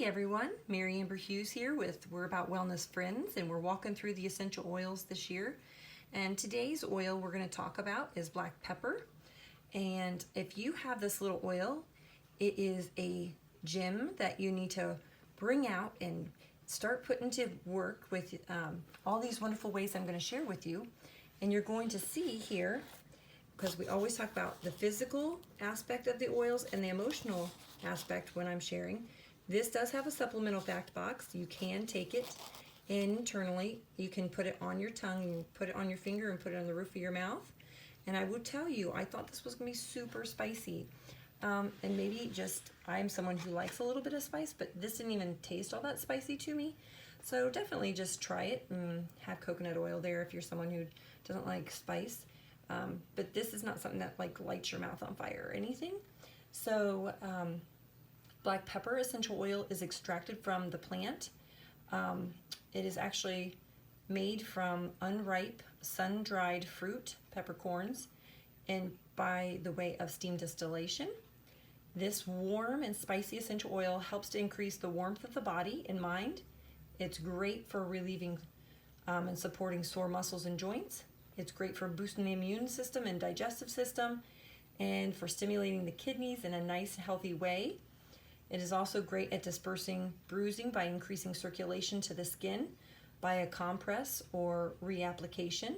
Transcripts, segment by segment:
Hey everyone, Mary Amber Hughes here with We're About Wellness Friends, and we're walking through the essential oils this year. And today's oil we're going to talk about is black pepper. And if you have this little oil, it is a gem that you need to bring out and start putting to work with all these wonderful ways I'm going to share with you. And you're going to see here, because we always talk about the physical aspect of the oils and the emotional aspect when I'm sharing. This does have a supplemental fact box. You can take it internally. You can put it on your tongue, you put it on your finger, and put it on the roof of your mouth. And I will tell you, I thought this was going to be super spicy. And maybe just, I'm someone who likes a little bit of spice, but this didn't even taste all that spicy to me. So definitely just try it and have coconut oil there if you're someone who doesn't like spice. But this is not something that like lights your mouth on fire or anything. So black pepper essential oil is extracted from the plant. It is actually made from unripe, sun-dried fruit peppercorns, and by the way of steam distillation. This warm and spicy essential oil helps to increase the warmth of the body and mind. It's great for relieving and supporting sore muscles and joints. It's great for boosting the immune system and digestive system, and for stimulating the kidneys in a nice, healthy way. It is also great at dispersing bruising by increasing circulation to the skin by a compress or reapplication.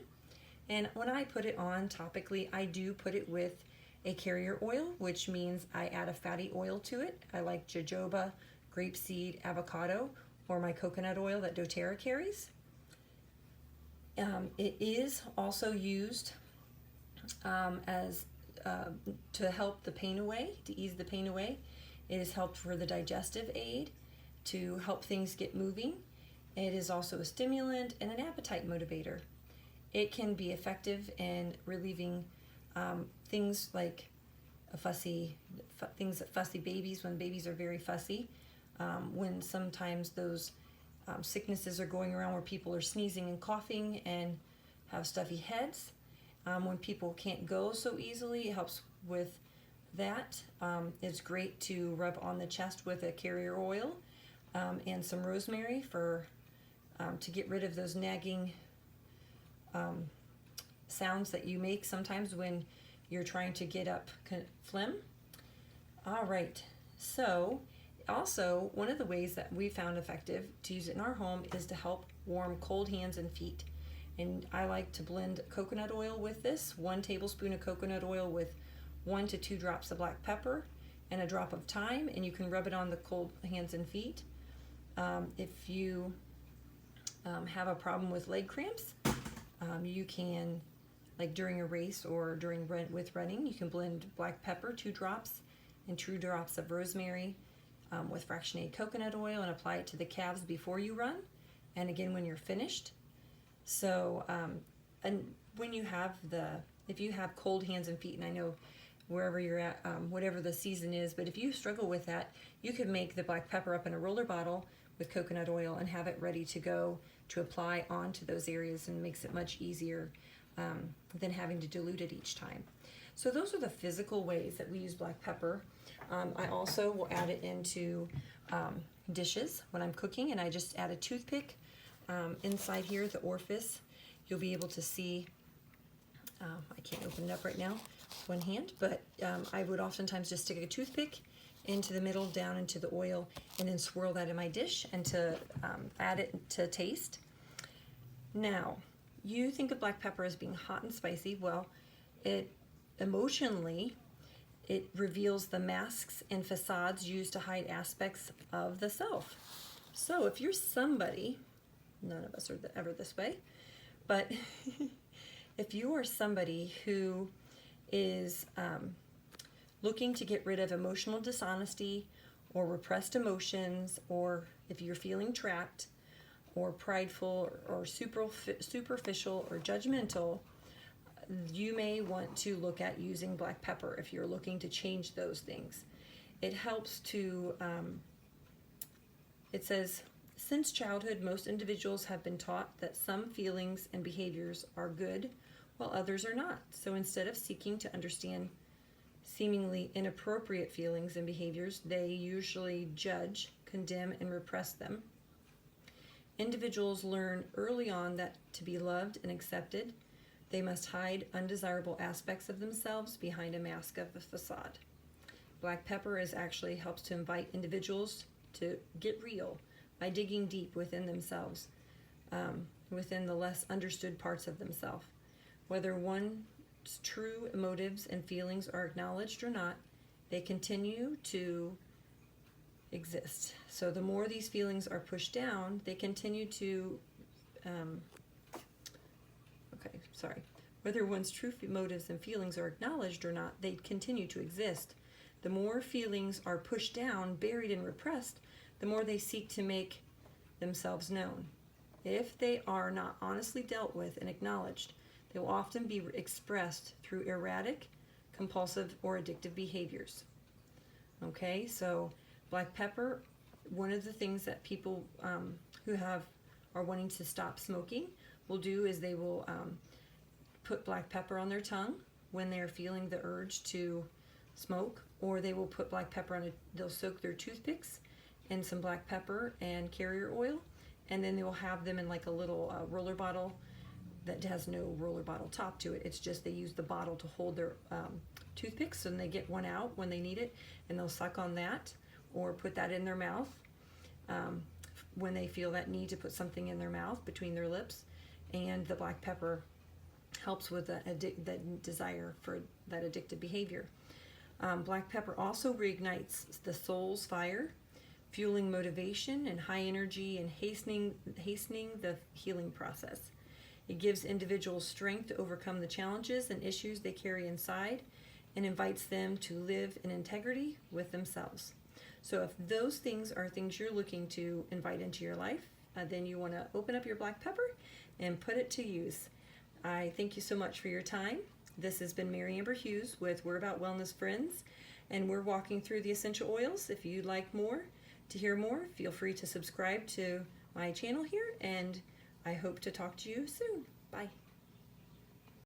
And when I put it on topically, I do put it with a carrier oil, which means I add a fatty oil to it. I like jojoba, grapeseed, avocado, or my coconut oil that doTERRA carries. It is also used to help the pain away, to ease the pain away. It is helped for the digestive aid, to help things get moving. It is also a stimulant and an appetite motivator. It can be effective in relieving things like fussy babies, when babies are very fussy, when sometimes those sicknesses are going around where people are sneezing and coughing and have stuffy heads. When people can't go so easily, it helps with that. It's great to rub on the chest with a carrier oil and some rosemary for to get rid of those nagging sounds that you make sometimes when you're trying to get up phlegm. All right, so also one of the ways that we found effective to use it in our home is to help warm cold hands and feet. And I like to blend coconut oil with this, 1 tablespoon of coconut oil with 1 to 2 drops of black pepper and a drop of thyme, and you can rub it on the cold hands and feet. If you have a problem with leg cramps, you can, like during a race or with running, you can blend black pepper, 2 drops, and 2 drops of rosemary with fractionated coconut oil, and apply it to the calves before you run, and again when you're finished. So, and when you have if you have cold hands and feet, and I know wherever you're at, whatever the season is, but if you struggle with that, you could make the black pepper up in a roller bottle with coconut oil and have it ready to go to apply onto those areas, and makes it much easier than having to dilute it each time. So those are the physical ways that we use black pepper. I also will add it into dishes when I'm cooking, and I just add a toothpick inside here, the orifice. You'll be able to see, I can't open it up right now with one hand, but I would oftentimes just stick a toothpick into the middle, down into the oil, and then swirl that in my dish and to add it to taste. Now, you think of black pepper as being hot and spicy. Well, it emotionally, it reveals the masks and facades used to hide aspects of the self. So if you're somebody, none of us are ever this way, but if you are somebody who is looking to get rid of emotional dishonesty or repressed emotions, or if you're feeling trapped or prideful or superficial or judgmental, you may want to look at using black pepper if you're looking to change those things. It helps to, it says, since childhood, most individuals have been taught that some feelings and behaviors are good while others are not. So instead of seeking seemingly inappropriate feelings and behaviors, they usually judge, condemn, and repress them. Individuals learn early on that to be loved and accepted, they must hide undesirable aspects of themselves behind a mask of a facade. Black pepper actually helps to invite individuals to get real by digging deep within themselves, within the less understood parts of themselves. Whether one's true motives and feelings are acknowledged or not, they continue to exist. So the more these feelings are pushed down, they continue to, whether one's true motives and feelings are acknowledged or not, they continue to exist. The more feelings are pushed down, buried, and repressed, the more they seek to make themselves known. If they are not honestly dealt with and acknowledged, they will often be expressed through erratic, compulsive, or addictive behaviors. Okay, so black pepper, one of the things that people who are wanting to stop smoking will do is they will put black pepper on their tongue when they're feeling the urge to smoke, or they will put black pepper on they'll soak their toothpicks in some black pepper and carrier oil, and then they will have them in like a little roller bottle that has no roller bottle top to it. It's just they use the bottle to hold their toothpicks, and they get one out when they need it, and they'll suck on that or put that in their mouth when they feel that need to put something in their mouth between their lips. And the black pepper helps with that desire for that addictive behavior. Black pepper also reignites the soul's fire, fueling motivation and high energy and hastening the healing process. It gives individuals strength to overcome the challenges and issues they carry inside, and invites them to live in integrity with themselves. So if those things are things you're looking to invite into your life, then you want to open up your black pepper and put it to use. I thank you so much for your time. This has been Mary Amber Hughes with We're About Wellness Friends, and we're walking through the essential oils. If you'd like to hear more, feel free to subscribe to my channel here, and I hope to talk to you soon. Bye.